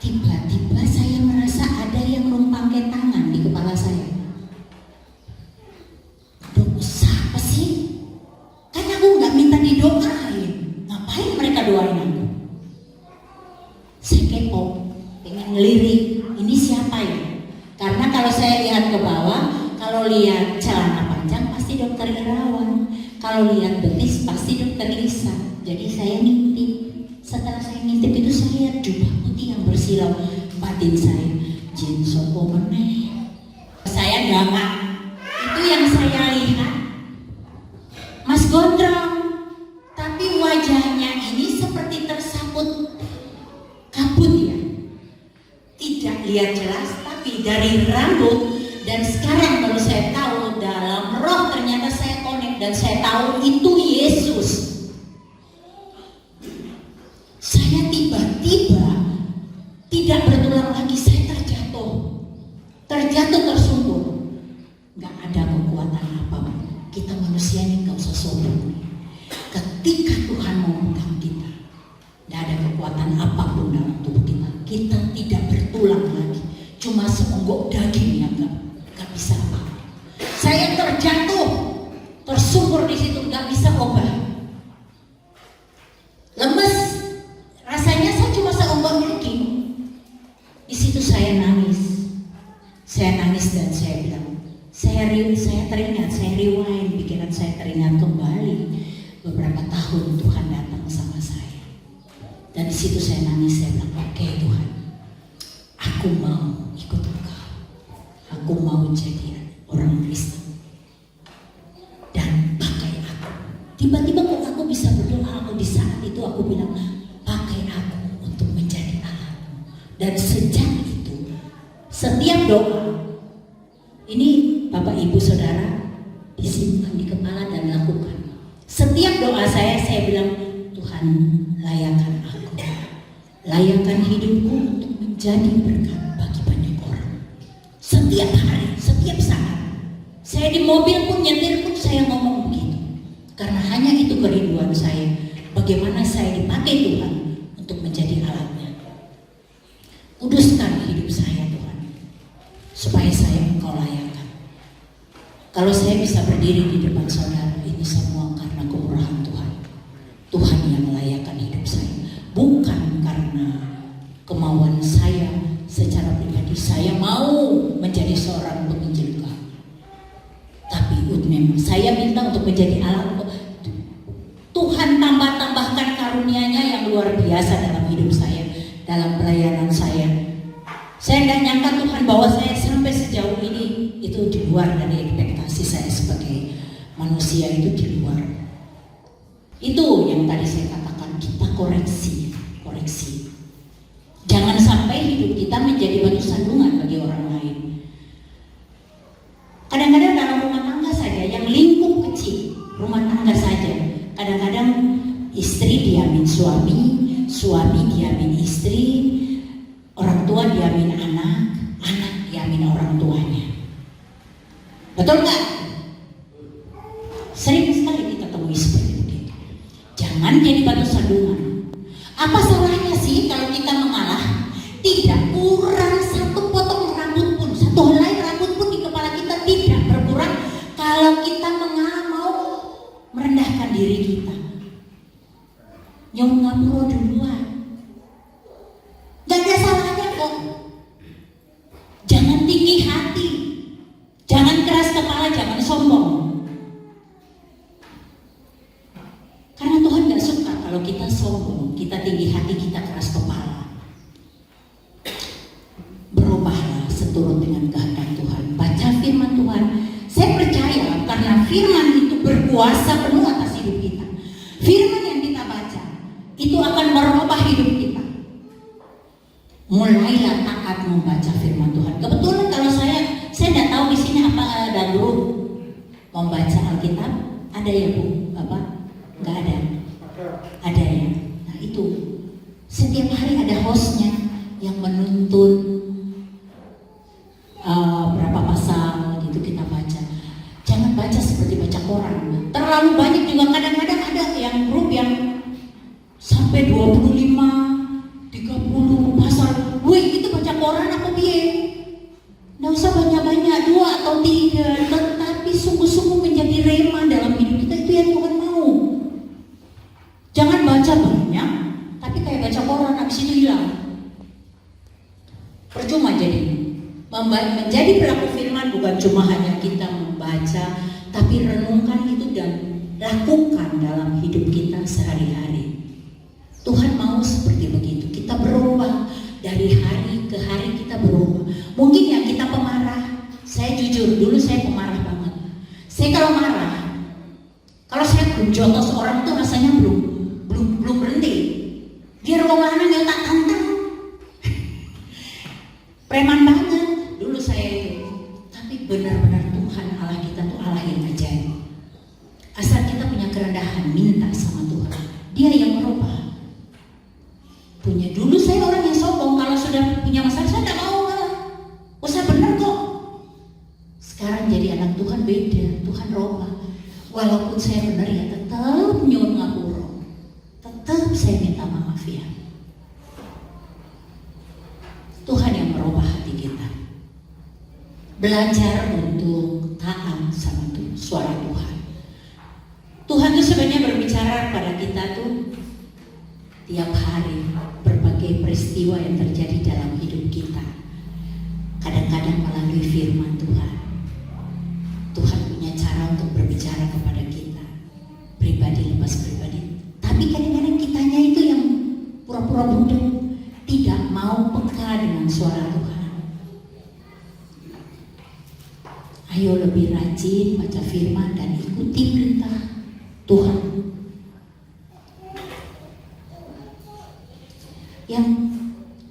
Tiba-tiba saya merasa ada yang numpangkan tangan di kepala saya. Siapa sih? Kan aku nggak minta didoain. Ngapain mereka doain aku? Saya kepo, pengen ngelirik. Ini siapa ya? Karena kalau saya lihat ke bawah, kalau lihat celana panjang pasti dokter Irawan, kalau lihat betis pasti dokter Lisa. Jadi saya ngintip. Setelah saya ngintip itu saya lihat jubah putih yang bersilau. Batin saya, jin sopo meneh. Saya nggak. Itu yang saya lihat. Mas Gondrong, tapi wajahnya ini seperti tersaput kabut ya. Tidak lihat jelas, tapi dari rambut. Dan sekarang baru saya tahu dalam roh ternyata saya connect dan saya tahu itu Yesus. Saya tiba-tiba tidak bertulang lagi, saya terjatuh tersungkur. Gak ada kekuatan apapun. Kita manusia ini gak usah sombong. Ketika Tuhan mau memegang kita, gak ada kekuatan apapun dalam tubuh kita. Kita tidak bertulang lagi, cuma seonggok daging yang gak bisa apa. Saya terjatuh, tersungkur di situ, gak bisa obah. Lemes, rasanya saya cuma seonggok daging. Di situ saya nangis. Saya nangis dan saya bilang, saya teringat, saya rewind, pikiran saya teringat kembali beberapa tahun Tuhan datang sama saya. Dan di situ saya nangis, saya bilang, oke Tuhan, aku mau ikut Engkau, aku mau jadi orang Kristen dan pakai aku. Tiba-tiba kok aku bisa berdoa, aku di saat itu aku bilang, pakai aku untuk menjadi alatmu. Dan sejak itu, setiap doa ini Bapak Ibu Saudara disimpan di kepala dan lakukan. Setiap doa saya bilang, Tuhan layakkan aku, layakkan hidupku untuk menjadi berkat bagi banyak orang. Setiap hari, setiap saat. Saya di mobil pun, nyetir pun saya ngomong begitu. Karena hanya itu kerinduan saya. Bagaimana saya dipakai Tuhan untuk menjadi alatnya. Kuduskan hidup saya Tuhan, supaya saya Engkau layakkan. Kalau saya bisa berdiri di depan saudara, ini semua karena kemurahan Tuhan. Tuhan yang melayakkan hidup saya. Bukan karena kemauan saya secara pribadi, saya mau menjadi seorang penginjil Tuhan. Tapi memang saya minta untuk menjadi alat. Tuhan tambahkan karunia-Nya yang luar biasa dalam hidup saya, dalam pelayanan saya. Saya tidak nyangka Tuhan bawa saya sampai sejauh ini. Itu di luar dari ekspektasi saya sebagai manusia, itu di luar. Itu yang tadi saya katakan, kita koreksi. Jangan sampai hidup kita menjadi batu sandungan bagi orang lain. Kadang-kadang dalam rumah tangga saja, yang lingkup kecil, rumah tangga saja. Kadang-kadang istri diamin suami, suami diamin istri, orang tua diamin anak, anak diamin orang tuanya. Betul nggak? Sering sekali kita temui seperti itu. Jangan jadi batu sandungan. Apa salahnya sih kalau kita mengalah? Tidak kurang satu potong rambut pun, satu helai rambut pun di kepala kita tidak berkurang kalau kita mengalah, mau merendahkan diri kita. Nyong ngapuro duluan. Gak ada salahnya kok. Jangan tinggi hati, jangan keras kepala, jangan sombong. Karena Tuhan gak suka kalau kita sombong, kita tinggi hati, kita keras kepala. Berubahlah seturut dengan kehendak Tuhan. Baca firman Tuhan. Saya percaya karena firman itu berkuasa penuh atas hidup kita. Firman yang kita baca itu akan merubah hidup kita. Mulailah taat membaca firman Tuhan. Kebetulan kalau saya tidak tahu di sini apa ada grup membaca Alkitab. Ada ya Bu, Bapak? Nggak ada. Ada ya. Nah itu setiap hari ada hostnya yang menuntun berapa pasal gitu kita baca. Jangan baca seperti baca koran. Terlalu banyak juga, kadang-kadang ada yang grup yang sampai 25, 30 pasal. Wih, atau tidak, tetapi sungguh-sungguh menjadi rema dalam hidup kita, itu yang Tuhan mau. Jangan baca banyak, tapi kayak baca koran habis itu hilang. Percuma jadi. Menjadi pelaku firman bukan cuma hanya kita membaca, tapi renungkan itu dan lakukan dalam hidup kita sehari-hari. Tuhan mau seperti begitu. Kita berubah dari hari ke hari, kita berubah. Mungkin ya kita pemarah. Saya jujur, dulu saya pemarah banget. Saya kalau marah, kalau saya belum jotos orang tuh rasanya belum berhenti. Dia rombongan yang tak tantang. Preman banget dulu saya itu. Tapi benar-benar Tuhan Allah kita tuh Allah yang ajaib. Asal kita punya kerendahan, minta sama Tuhan, Dia yang merubah. Punya dulu saya orang yang sombong, kalau sudah punya masalah saya tidak mau ngalah. Usah benar kok. Sekarang jadi anak Tuhan beda, Tuhan robah. Walaupun saya benar ya tetap nyuwun ngapura. Tetap saya minta maaf ya. Tuhan yang merubah hati kita. Belajar untuk taat sama suara Tuhan. Tuhan tuh sebenarnya berbicara pada kita tuh tiap hari, berbagai peristiwa yang terjadi dalam hidup kita. Kadang-kadang melalui firman Tuhan. Tuhan punya cara untuk berbicara kepada kita, pribadi lepas pribadi. Tapi kadang-kadang kitanya itu yang pura-pura bodoh, tidak mau peka dengan suara Tuhan. Ayo lebih rajin baca firman dan ikuti perintah Tuhan.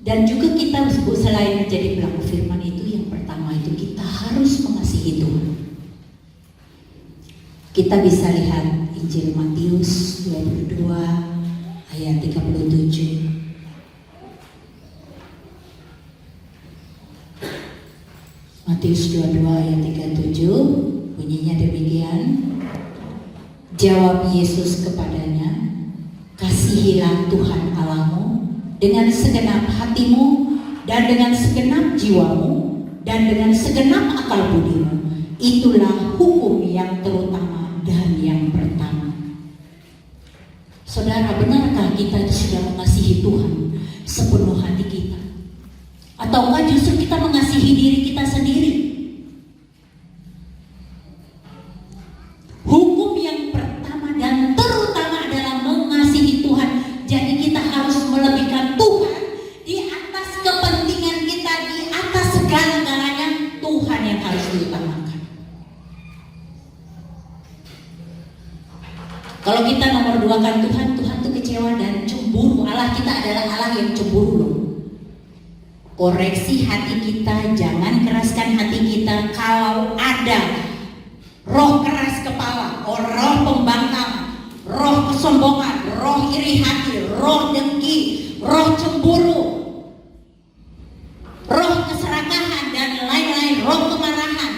Dan juga kita selain menjadi pelaku firman itu, yang pertama itu kita harus mengasihi Tuhan. Kita bisa lihat Injil Matius 22 ayat 37. Matius 22 ayat 37 bunyinya demikian. Jawab Yesus kepadanya, kasihilah Tuhan Allahmu dengan segenap hatimu, dan dengan segenap jiwamu, dan dengan segenap akal budimu. Itulah hukum yang terutama dan yang pertama. Saudara, benarkah kita sudah mengasihi Tuhan sepenuh hati kita? Ataukah justru kita mengasihi diri kita sendiri? Hukum yang pertama dan terutama adalah mengasihi Tuhan. Jadi kita harus melebihkan Tuhan di atas kepentingan kita, di atas segala-galanya. Tuhan yang harus diutamakan. Kalau kita nomor duakan Tuhan, Tuhan tuh kecewa dan cemburu. Allah kita adalah Allah yang cemburu loh. Koreksi hati kita, jangan keraskan hati kita. Kalau ada roh keras kepala, roh pembangkang, roh kesombongan, roh iri hati, roh dengki, roh cemburu, roh keserakahan dan lain-lain, roh kemarahan,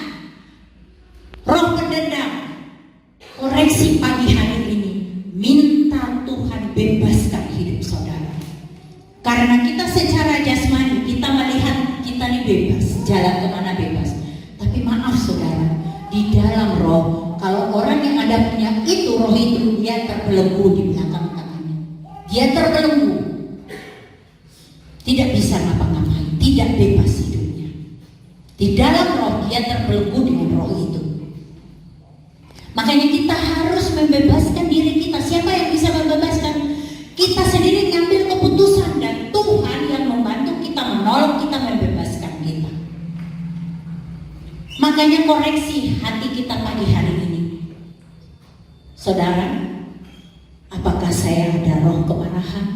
roh pendendam, koreksi pagi hari ini. Minta Tuhan bebaskan hidup saudara. Karena kita secara jasmani, kita melihat kita ini bebas, jalan kemana bebas. Tapi maaf saudara, di dalam roh, kalau orang yang ada punya itu, roh itu, dia terbelenggu di belakang tangannya. Dia terbelenggu, tidak bisa ngapa-ngapain, tidak bebas hidupnya. Di dalam roh, dia terbelenggu dengan roh itu. Makanya kita harus membebaskan diri kita. Siapa yang bisa membebaskan? Kita sendiri ngambil keputusan, dan Tuhan yang membantu kita, menolong kita, membebaskan kita. Makanya koreksi hati kita pagi hari ini. Saudara, apakah saya ada roh kemarahan,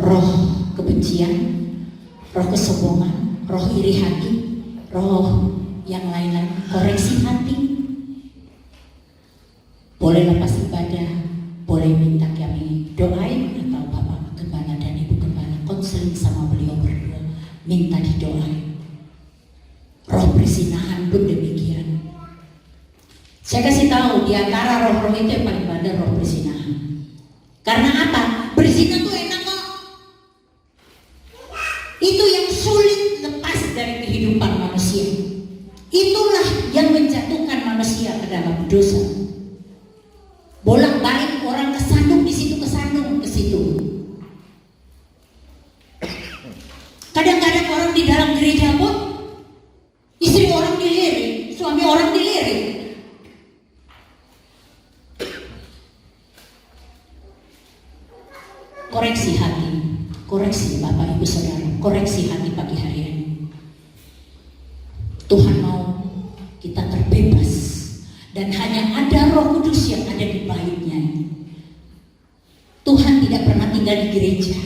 roh kebencian, roh kesombongan, roh iri hati, roh yang lain-lain? Koreksi hati. Boleh lepas ibadah, boleh minta kami doain, atau Bapak Gembala dan Ibu Gembala konseling sama beliau berdua, minta didoain. Roh persinahan pun demikian. Saya kasih tahu, di antara roh-roh itu yang paling bandel roh persinahan. Karena apa? Berzina tuh enak kok. Itu yang sulit lepas dari kehidupan manusia. Itulah yang menjatuhkan manusia ke dalam dosa. Bolak-balik orang kesandung di situ, kesandung ke situ. Kadang-kadang orang di dalam gereja pun istri orang dilirik, suami orang dilirik. Koreksi hati, koreksi Bapak Ibu Saudara, koreksi hati pagi hari ini. Tuhan mau kita terbebas dan hanya ada Roh Kudus yang ada di baitnya. Tuhan tidak pernah tinggal di gereja.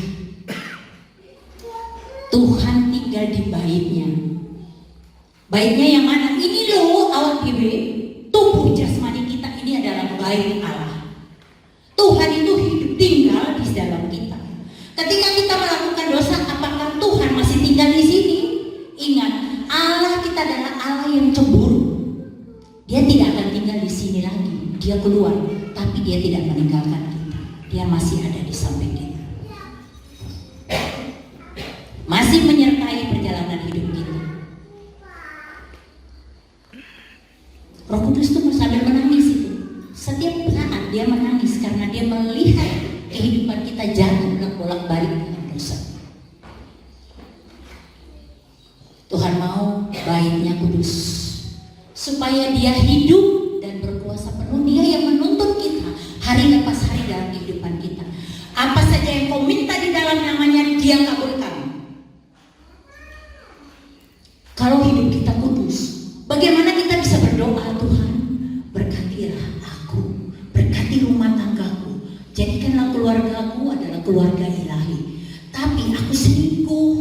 Tuhan tinggal di baitnya. Baitnya yang mana? Ini loh awal bibir, tubuh jasmani kita ini adalah bait Allah. Tuhan itu hidup tinggal di dalam kita. Ketika kita melakukan dosa, apakah Tuhan masih tinggal di sini? Ingat, Allah kita adalah Allah yang cemburu. Dia tidak akan tinggal di sini lagi. Dia keluar, tapi dia tidak meninggalkan kita. Dia masih ada di samping kita. Masih menyertai perjalanan hidup kita. Roh Kudus itu sambil menangis itu. Setiap saat dia menangis karena dia melihat kehidupan kita jatuh bolak-balik dalam dosa. Tuhan mau baitnya kudus supaya dia hidup dan berkuasa penuh. Dia yang menuntun kita hari lepas hari dalam kehidupan kita. Apa saja yang kau minta di dalam namanya, dia kabulkan. Kalau hidup kita kudus, bagaimana kita bisa berdoa, Tuhan berkatilah aku, berkati rumah tanggaku, jadikanlah keluargaku adalah keluarga ilahi. Tapi aku selingkuh,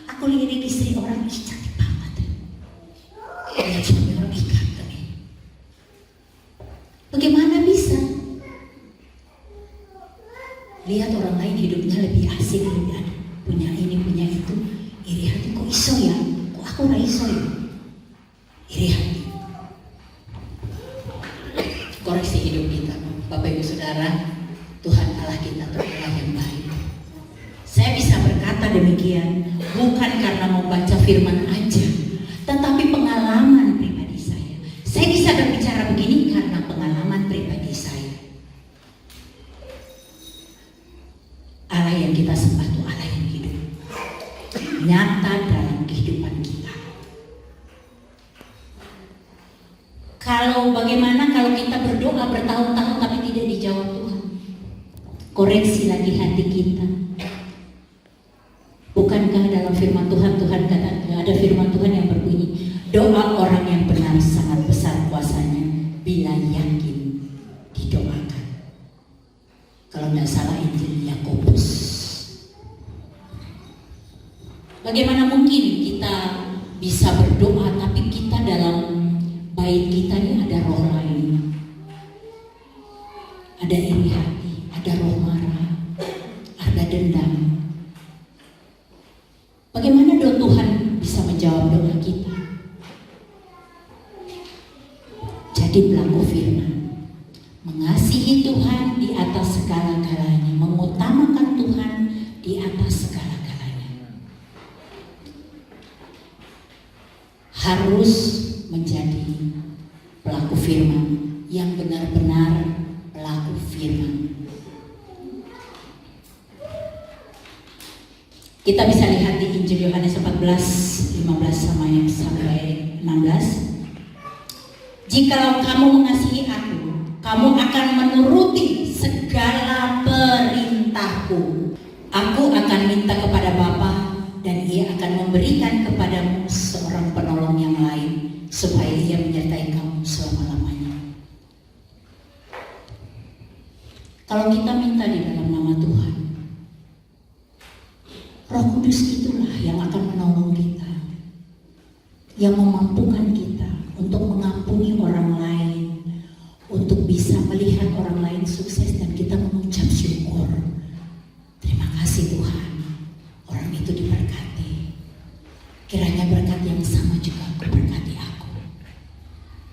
aku lirik istri orang, cantik banget. Lihat suami orang ikat. Bagaimana bisa? Lihat orang lain hidupnya lebih asik, lebih ada, punya ini, punya itu. Iri hati, kok iso ya? Kok aku gak iso ya? Iri hati. Koreksi hidup kita, Bapak Ibu Saudara. Tuhan Allah kita itu Allah yang baik. Saya bisa berkata demikian bukan karena membaca firman aja, tetapi pengalaman pribadi saya. Saya bisa berbicara begini karena pengalaman pribadi saya. Allah yang kita sembah itu Allah yang hidup, nyata dalam kehidupan kita. Kalau bagaimana kalau kita berdoa bertahun-tahun tapi tidak dijawab Tuhan? Koreksi lagi hati kita. Bukankah dalam firman Tuhan, Tuhan kata, ada firman Tuhan yang berbunyi, doa orang yang benar sangat besar kuasanya bila yakin didoakan. Kalau tidak salah Injil Yakobus. Bagaimana mungkin kita bisa berdoa tapi kita dalam bait kita ini ada roh lain, ada iri hati, ada roh marah, ada dendam. Bagaimana doa Tuhan bisa menjawab doa kita? Jadi pelaku firman, mengasihi Tuhan di atas segala-galanya, mengutamakan Tuhan di atas segala-galanya. Harus menjadi pelaku firman yang benar-benar pelaku firman. Kita bisa lihat di Injil Yohanes 14, 15 sampai 16. Jikalau kamu mengasihi aku, kamu akan menuruti segala perintahku. Aku akan minta kepada Bapa dan Ia akan memberikan kepadamu seorang penolong yang lain supaya Ia menyertai kamu selama-lamanya. Kalau kita minta di dalam nama Tuhan, Roh Kudus itulah yang akan menolong kita, yang memampukan kita untuk mengampuni orang lain, untuk bisa melihat orang lain sukses dan kita mengucap syukur. Terima kasih Tuhan, orang itu diberkati. Kiranya berkat yang sama juga berkati aku.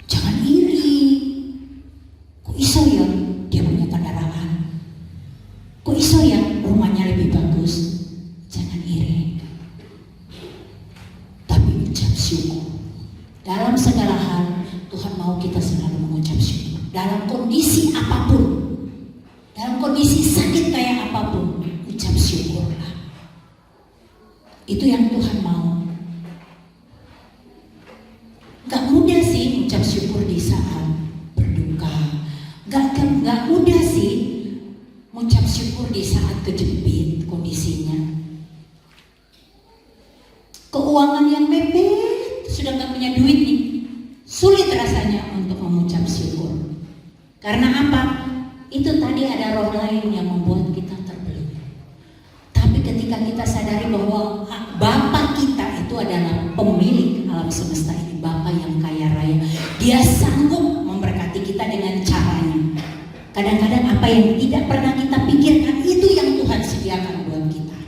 Jangan iri. Kok iso ya dia punya kendaraan? Kok iso ya rumahnya lebih bagus? Jangan iri, tapi ucap syukur Dalam segala hal Tuhan mau kita selalu mengucap syukur. Dalam kondisi apapun, dalam kondisi sakit kayak apapun, ucap syukurlah. Itu yang Tuhan mau. Gak mudah sih ucap syukur di saat berduka. Gak mudah sih ucap syukur di saat kejepit kondisinya. Keuangan yang mepet, sudah gak punya duit nih, sulit rasanya untuk mengucap syukur. Karena apa? Itu tadi ada roh lain yang membuat kita terbelenggu. Tapi ketika kita sadari bahwa Bapa kita itu adalah pemilik alam semesta ini, Bapa yang kaya raya, Dia sanggup memberkati kita dengan caranya. Kadang-kadang apa yang tidak pernah kita pikirkan, itu yang Tuhan sediakan buat kita.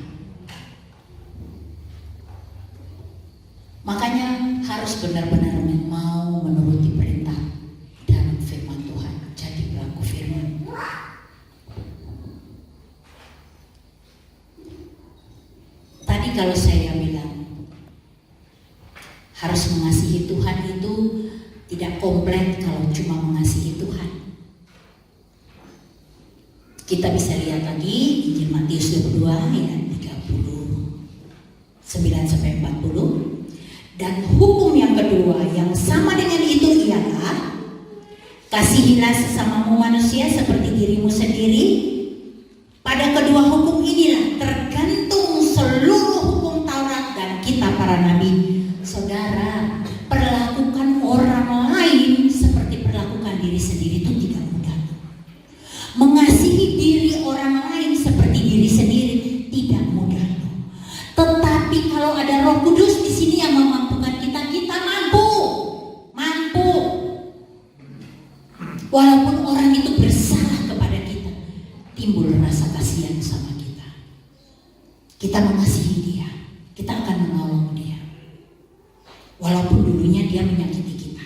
Makanya harus benar-benar mau menuruti perintah dalam firman Tuhan, jadi pelaku firman. Tadi kalau saya bilang harus mengasihi Tuhan itu tidak komplit kalau cuma mengasihi Tuhan. Kita bisa lihat lagi Injil Matius 22 ayat 39-40. Dan hukum yang kedua yang sama dengan itu ialah kasihilah sesamamu manusia seperti dirimu sendiri. Pada kedua hukum inilah tergantung seluruh hukum Taurat dan kitab para nabi. Saudara, perlakukan orang lain seperti perlakukan diri sendiri itu tidak mudah. Mengasihi diri orang lain seperti diri sendiri tidak mudah. Tetapi kalau ada Roh Kudus di sini yang memampukan kita, kita mampu. Walaupun orang itu bersalah kepada kita, timbul rasa kasihan sama kita. Kita mengasihi dia, kita akan menolong dia. Walaupun dulunya dia menyakiti kita.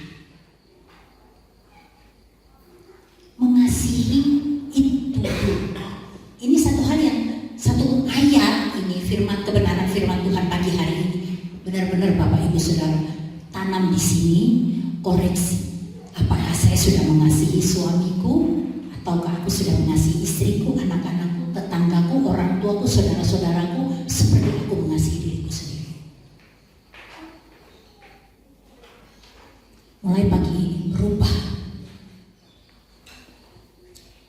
Mengasihi itu. Ini satu hal yang, satu ayat ini, firman kebenaran firman Tuhan pagi hari ini. Benar-benar Bapak Ibu Saudara tanam di sini, koreksi. Apakah saya sudah mengasihi suamiku, ataukah aku sudah mengasihi istriku, anak-anakku, tetanggaku, orang tuaku, saudara-saudaraku seperti aku mengasihi diriku sendiri. Mulai pagi ini berubah.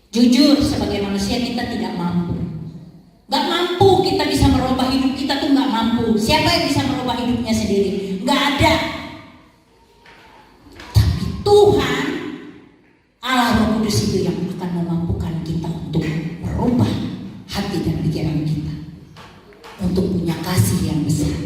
Jujur sebagai manusia kita tidak mampu. Gak mampu kita bisa merubah hidup kita tuh gak mampu. Siapa yang bisa merubah hidupnya sendiri? Gak ada. Tuhan Allah Roh Kudus itu yang akan memampukan kita untuk merubah hati dan pikiran kita, untuk punya kasih yang besar.